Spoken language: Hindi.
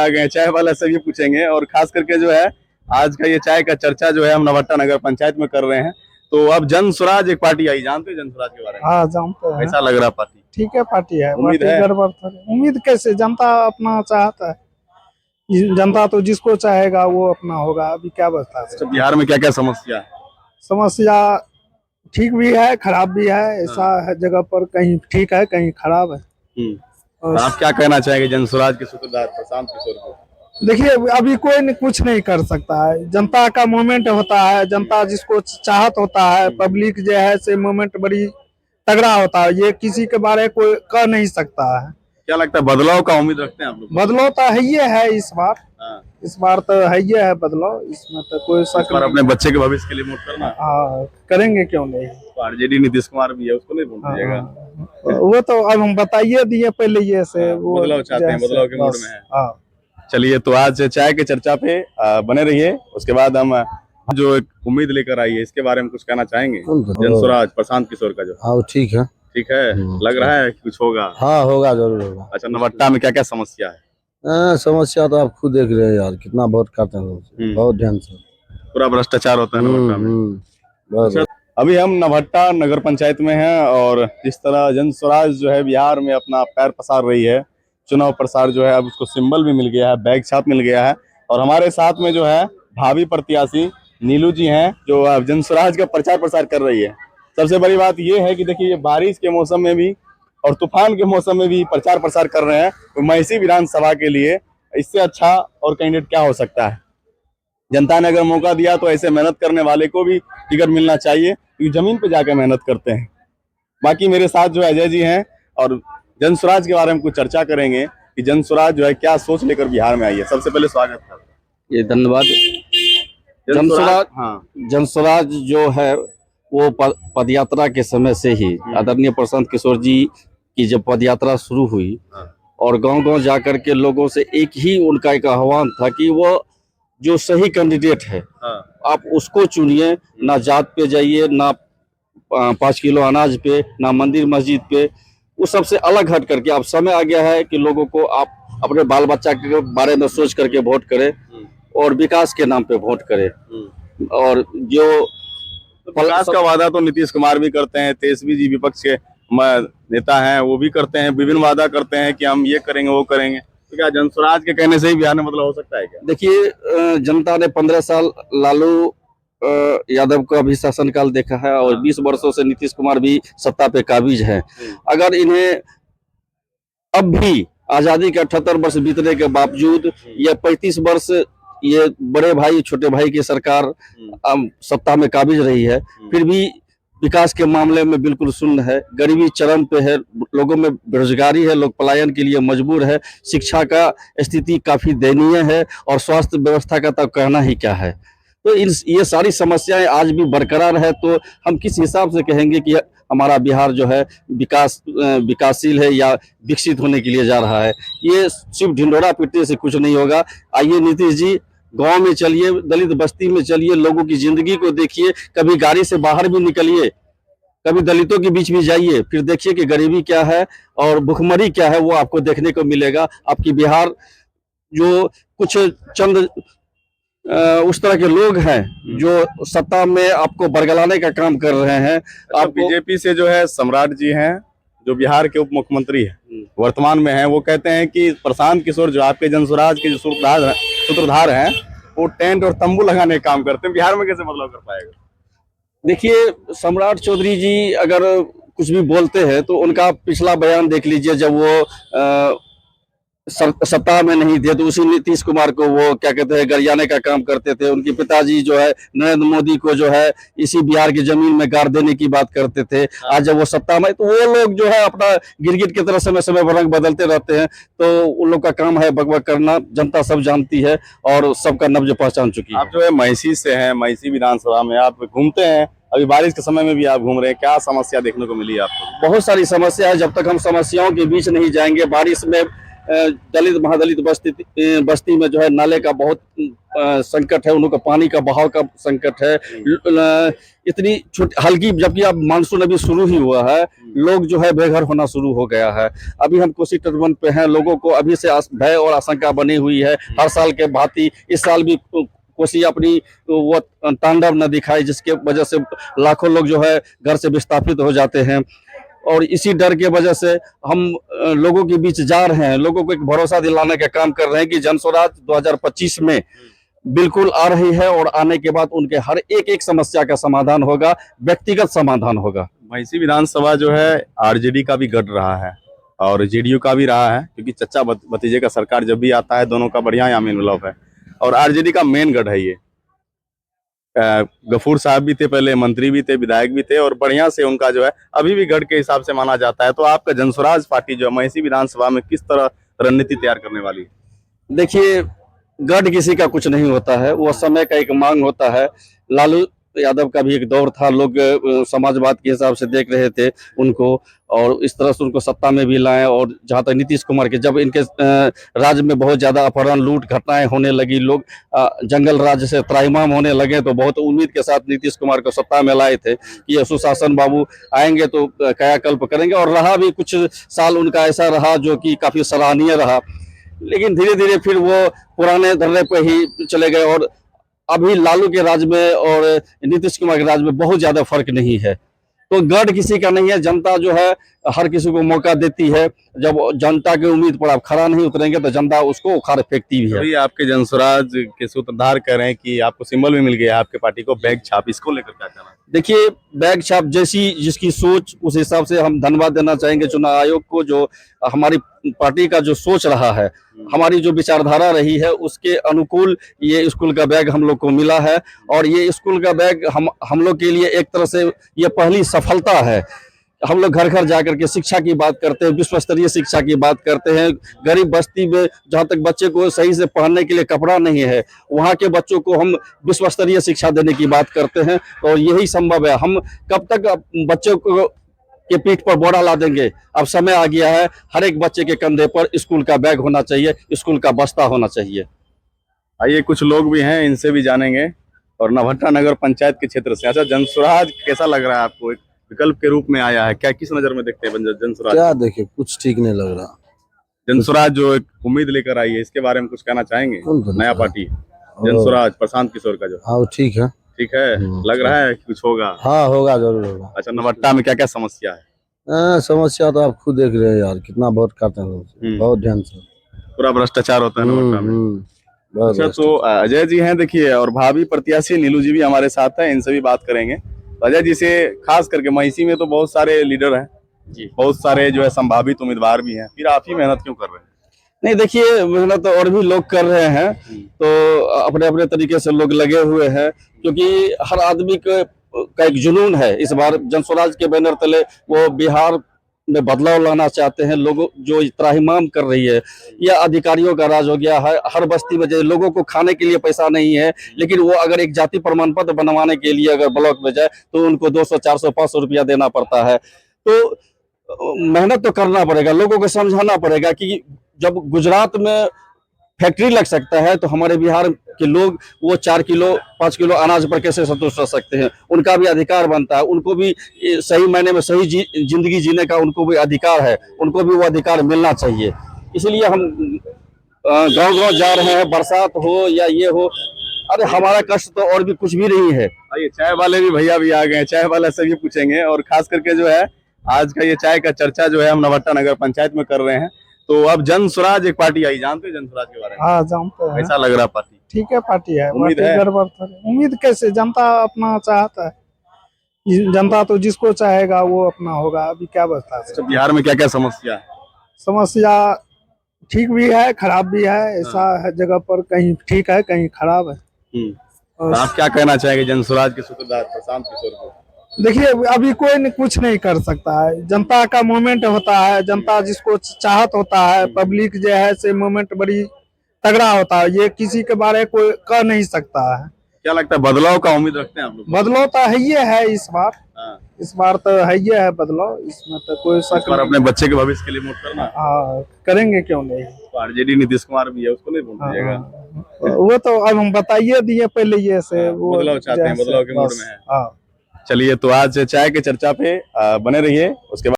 आ गए चाय वाला से भी पूछेंगे, और खास करके जो है आज का ये चाय का चर्चा जो है हम नवट्टा नगर पंचायत में कर रहे हैं। तो अब जन स्वराज एक पार्टी आई, जानते हैं जन स्वराज के बारे में? हाँ जानते हैं। कैसा लग रहा पार्टी? ठीक है पार्टी है। उम्मीद है? गड़बड़ उम्मीद कैसे, जनता अपना चाहता है। जनता तो जिसको चाहेगा वो अपना होगा। अभी क्या बचता है? तो बिहार में क्या क्या समस्या है? समस्या ठीक भी है खराब भी है। ऐसा है जगह पर कहीं ठीक है कहीं खराब है। तो आप क्या कहना चाहेंगे जन स्वराज के सूत्रधार प्रशांत किशोर को? देखिए अभी कोई कुछ नहीं कर सकता है। जनता का मोमेंट होता है, जनता जिसको चाहत होता है, पब्लिक जो है से मोमेंट बड़ी तगड़ा होता है। ये किसी के बारे में कोई कह नहीं सकता है। क्या लगता है बदलाव का उम्मीद रखते हैं आप लोग? बदलाव तो है ये है इस बार। इस बार तो है ये है बदलाव, इसमें तो कोई शक नहीं। अपने बच्चे के भविष्य के लिए वोट करना? हाँ करेंगे क्यों नहीं। तो आरजेडी नीतीश कुमार भी है, उसको नहीं वोट दीजिएगा? वो तो अब हम बताइए दिए पहले ये से वो बदलाव चाहते हैं, बदलाव के मूड में है। हाँ चलिए, तो आज चाय के चर्चा पे बने रहिए। उसके बाद हम जो एक उम्मीद लेकर आई है इसके बारे में कुछ कहना चाहेंगे। जन स्वराज प्रशांत किशोर का जो। हाँ ठीक है। ठीक है, लग रहा है कि कुछ होगा? हाँ होगा, जरूर होगा। अच्छा, नवट्टा में क्या क्या समस्या है? समस्या तो आप खुद देख रहे हैं यार, कितना वोट करते हैं लोग, बहुत ध्यान से। पूरा भ्रष्टाचार होता है नवट्टा में। अच्छा, अभी हम नवट्टा नगर पंचायत में हैं, और जिस तरह जन स्वराज जो है बिहार में अपना पैर पसार रही है, चुनाव प्रसार जो है अब उसको सिंबल भी मिल गया है, बैग छाप मिल गया है। और हमारे साथ में जो है भावी प्रत्याशी नीलू जी हैं, जो जन स्वराज का प्रचार प्रसार कर रही है। सबसे बड़ी बात ये है कि देखिए, ये बारिश के मौसम में भी और तूफान के मौसम में भी प्रचार प्रसार कर रहे हैं। तो महिषी विधानसभा के लिए इससे अच्छा और कैंडिडेट क्या हो सकता है? जनता ने अगर मौका दिया तो ऐसे मेहनत करने वाले को भी टिकट मिलना चाहिए, क्योंकि जमीन पे जाकर मेहनत करते हैं। बाकी मेरे साथ जो अजय जी हैं, और जन स्वराज के बारे में कुछ चर्चा करेंगे कि जन स्वराज जो है क्या सोच लेकर बिहार में आई है। सबसे पहले स्वागत है। ये धन्यवाद। जन स्वराज, हाँ, जन स्वराज जो है वो पदयात्रा के समय से ही आदरणीय प्रशांत किशोर जी की जब पदयात्रा शुरू हुई, और गांव-गांव जाकर के लोगों से एक ही उनका एक आह्वान था कि वो जो सही कैंडिडेट है आप उसको चुनिए, ना जात पे जाइए, ना 5 किलो अनाज पे, ना मंदिर मस्जिद पे। वो सबसे अलग हट करके अब समय आ गया है कि लोगों को आप अपने बाल बच्चा के बारे में सोच करके वोट करें, और विकास के नाम पे वोट करें। और जो विकास का वादा तो नीतीश कुमार भी करते हैं, तेजस्वी जी विपक्ष के नेता हैं, वो भी करते हैं, विभिन्न वादा करते हैं कि हम ये करेंगे वो करेंगे। तो क्या जन स्वराज के कहने से ही बिहार में बदलाव हो सकता है क्या? देखिए, जनता ने 15 साल लालू यादव का भी शासनकाल देखा है, और 20 वर्षों से नीतीश कुमार भी सत्ता पे काबिज है। अगर इन्हें अब भी आजादी के 78 वर्ष बीतने के बावजूद या 35 वर्ष ये बड़े भाई छोटे भाई की सरकार सत्ता में काबिज रही है, फिर भी विकास के मामले में बिल्कुल शून्य है। गरीबी चरम पे है, लोगों में बेरोजगारी है, लोग पलायन के लिए मजबूर है, शिक्षा का स्थिति काफी दयनीय है, और स्वास्थ्य व्यवस्था का तो कहना ही क्या है। तो ये सारी समस्याएं आज भी बरकरार है। तो हम किस हिसाब से कहेंगे कि हमारा बिहार जो है विकासशील है या विकसित होने के लिए जा रहा है? ये सिर्फ ढिंडोरा पीटने से कुछ नहीं होगा। आइए नीतीश जी, गांव में चलिए, दलित बस्ती में चलिए, लोगों की जिंदगी को देखिए, कभी गाड़ी से बाहर भी निकलिए, कभी दलितों के बीच भी जाइए, फिर देखिए कि गरीबी क्या है और भुखमरी क्या है, वो आपको देखने को मिलेगा। आपकी बिहार जो कुछ चंद उस तरह के लोग हैं जो सत्ता में आपको बरगलाने का काम कर रहे हैं। आप बीजेपी से जो है सम्राट जी हैं, जो बिहार के उप मुख्यमंत्री हैं वर्तमान में हैं, वो कहते हैं कि प्रशांत किशोर जो आपके जन स्वराज के जो सूत्रधार हैं, वो टेंट और तंबू लगाने का काम करते हैं। बिहार में कैसे बदलाव कर पाएगा? देखिए, सम्राट चौधरी जी अगर कुछ भी बोलते हैं तो उनका पिछला बयान देख लीजिए। जब वो सत्ता में नहीं थे तो उसी नीतीश कुमार को वो क्या कहते हैं गरियाने का काम करते थे। उनके पिताजी जो है नरेंद्र मोदी को जो है इसी बिहार की जमीन में गाड़ देने की बात करते थे। आज जब वो सत्ता में, तो वो लोग जो है अपना गिरगिट की तरह समय समय रंग बदलते रहते हैं। तो उन लोग का काम है बकबक करना, जनता सब जानती है और सबका नब्ज पहचान चुकी है। आप जो है महिषी से हैं, महिषी विधानसभा में आप घूमते हैं, अभी बारिश के समय में भी आप घूम रहे हैं, क्या समस्या देखने को मिली आपको? बहुत सारी समस्या है। जब तक हम समस्याओं के बीच नहीं जाएंगे, बारिश में दलित महादलित बस्ती में जो है नाले का बहुत संकट है, उनको पानी का बहाव का संकट है। इतनी छोटी हल्की, जबकि अब मानसून अभी शुरू ही हुआ है, लोग जो है बेघर होना शुरू हो गया है। अभी हम कोसी तटबंध पे हैं, लोगों को अभी से भय और आशंका बनी हुई है। हर साल के भांति इस साल भी कोसी अपनी वो तांडव न दिखाई, जिसके वजह से लाखों लोग जो है घर से विस्थापित हो जाते हैं। और इसी डर के वजह से हम लोगों के बीच जा रहे हैं, लोगों को एक भरोसा दिलाने का काम कर रहे हैं कि जन स्वराज 2025 में बिल्कुल आ रही है और आने के बाद उनके हर एक समस्या का समाधान होगा, व्यक्तिगत समाधान होगा। महिषी विधानसभा जो है आरजेडी का भी गढ़ रहा है और जेडीयू का भी रहा है, क्योंकि चच्चा भतीजे का सरकार जब भी आता है दोनों का बढ़िया यहाँ मेल मिलाप है। और आरजेडी का मेन गढ़ है ये। गफूर साहब भी थे, पहले मंत्री भी थे, विधायक भी थे, और बढ़िया से उनका जो है अभी भी गढ़ के हिसाब से माना जाता है। तो आपका जनस्वराज पार्टी जो है महिषी विधानसभा में किस तरह रणनीति तैयार करने वाली है? देखिए, गढ़ किसी का कुछ नहीं होता है, वो समय का एक मांग होता है। लालू यादव का भी एक दौर था, लोग समाजवाद के हिसाब से देख रहे थे उनको, और इस तरह से उनको सत्ता में भी लाए। और जहाँ तक नीतीश कुमार के, जब इनके राज्य में बहुत ज़्यादा अपहरण लूट घटनाएं होने लगी, लोग जंगल राज्य से त्राहिमाम होने लगे, तो बहुत उम्मीद के साथ नीतीश कुमार को सत्ता में लाए थे कि ये सुशासन बाबू आएंगे तो कायाकल्प करेंगे। और रहा भी, कुछ साल उनका ऐसा रहा जो कि काफ़ी सराहनीय रहा। लेकिन धीरे धीरे फिर वो पुराने धर्रे पर ही चले गए। और अभी लालू के राज में और नीतीश कुमार के राज में बहुत ज्यादा फर्क नहीं है। तो गढ़ किसी का नहीं है, जनता जो है हर किसी को मौका देती है। जब जनता की उम्मीद पर आप खरा नहीं उतरेंगे तो जनता उसको उखाड़ फेंकती भी है। अभी आपके जनस्वराज के सूत्रधार कह रहे हैं कि आपको सिंबल भी मिल गया है आपके पार्टी को, बैग छाप, इसको लेकर क्या कहना है? देखिए, बैग छाप जैसी जिसकी सोच, उस हिसाब से हम धन्यवाद देना चाहेंगे चुनाव आयोग को, जो हमारी पार्टी का जो सोच रहा है, हमारी जो विचारधारा रही है, उसके अनुकूल ये स्कूल का बैग हम लोग को मिला है। और ये स्कूल का बैग हम लोग के लिए एक तरह से ये पहली सफलता है। हम लोग घर घर जाकर के शिक्षा की बात करते हैं, विश्व स्तरीय शिक्षा की बात करते हैं। गरीब बस्ती में जहाँ तक बच्चे को सही से पढ़ने के लिए कपड़ा नहीं है, वहाँ के बच्चों को हम विश्व स्तरीय शिक्षा देने की बात करते हैं। और यही संभव है। हम कब तक बच्चों को के पीठ पर बोरा ला देंगे? अब समय आ गया है, हर एक बच्चे के कंधे पर स्कूल का बैग होना चाहिए, स्कूल का बस्ता होना चाहिए। आइए, कुछ लोग भी हैं, इनसे भी जानेंगे। और नवहट्टा नगर पंचायत के क्षेत्र से, अच्छा, जनस्वराज कैसा लग रहा है आपको? एक विकल्प के रूप में आया है, क्या किस नजर में देखते हैं जनस्वराज? क्या देखे, कुछ ठीक नहीं लग रहा। जनस्वराज जो एक उम्मीद लेकर आई है, इसके बारे में कुछ कहना चाहेंगे? नया पार्टी जनस्वराज प्रशांत किशोर का जो, हाँ ठीक है, ठीक है, लग रहा है कि कुछ होगा? हाँ होगा, जरूर होगा। अच्छा, नवहट्टा में क्या क्या समस्या है? समस्या तो आप खुद देख रहे हैं यार, कितना वोट काटते हैं, बहुत ध्यान से। पूरा भ्रष्टाचार होता है नवहट्टा में। अच्छा, तो अजय जी हैं, देखिए, और भावी प्रत्याशी नीलू जी भी हमारे साथ हैं, इनसे भी बात करेंगे। तो अजय जी से खास करके, महिषी में तो बहुत सारे लीडर हैं जी, बहुत सारे जो है संभावित उम्मीदवार भी हैं, फिर आप ही मेहनत क्यों कर रहे हैं? नहीं, देखिए, मेहनत तो और भी लोग कर रहे हैं, तो अपने अपने तरीके से लोग लगे हुए हैं, क्योंकि हर आदमी का एक जुनून है। इस बार जनस्वराज के बैनर तले वो बिहार में बदलाव लाना चाहते हैं। लोगों जो त्राहिमाम कर रही है, यह अधिकारियों का राज हो गया है। हर बस्ती में लोगों को खाने के लिए पैसा नहीं है, लेकिन वो अगर एक जाति प्रमाण पत्र बनवाने के लिए अगर ब्लॉक में जाए तो उनको 200, 400, 500 रुपया देना पड़ता है। तो मेहनत तो करना पड़ेगा, लोगों को समझाना पड़ेगा कि जब गुजरात में फैक्ट्री लग सकता है तो हमारे बिहार के लोग वो 4 किलो 5 किलो अनाज पर कैसे संतुष्ट रह सकते हैं? उनका भी अधिकार बनता है, उनको भी सही मायने में सही जिंदगी जीने का उनको भी अधिकार है, उनको भी वो अधिकार मिलना चाहिए। इसलिए हम गांव-गांव जा रहे हैं, बरसात हो या ये हो। अरे, हमारा कष्ट तो और भी कुछ भी नहीं है। आइए, चाय वाले भी भैया भी आ गए हैं, चाय वाला से भी पूछेंगे। और खास करके जो है आज का ये चाय का चर्चा जो है हम नवहट्टा नगर पंचायत में कर रहे हैं। तो अब जनस्वराज एक पार्टी आई, जानते हैं जनस्वराज के बारे में? हाँ, जानते हैं। कैसा लग रहा पार्टी? ठीक है, पार्टी है। उम्मीद है? गड़बड़ उम्मीद कैसे, जनता अपना चाहता है, जनता तो जिसको चाहेगा वो अपना होगा। अभी क्या बचता है? अच्छा, बिहार में क्या क्या समस्या है? समस्या ठीक भी है, खराब भी है। ऐसा है जगह पर कहीं ठीक है, कहीं खराब है। तो आप क्या कहना चाहेंगे जनस्वराज के सूत्रधार प्रशांत किशोर को? देखिए, अभी कोई कुछ नहीं कर सकता है। जनता का मोमेंट होता है, जनता जिसको चाहत होता है, पब्लिक जो है से मोमेंट बड़ी तगड़ा होता है। ये किसी के बारे में कोई कह नहीं सकता है। क्या लगता है, बदलाव का उम्मीद रखते हैं आप लोग? बदलाव तो है ही है इस बार। हाँ। इस बार तो है ही है बदलाव, इसमें तो कोई शक नहीं। अपने बच्चे के भविष्य के लिए वोट करना? हाँ, करेंगे क्यों नहीं। आरजेडी नीतीश कुमार भी है, उसको नहीं वोट दीजिएगा? वो तो अब हम बताइए दिए पहले ये से वो बदलाव चाहते हैं, जैसे बदलाव के मूड बस, में हैं। हाँ। चलिए, तो आज चाय के चर्चा पे बने रहिए, उसके बाद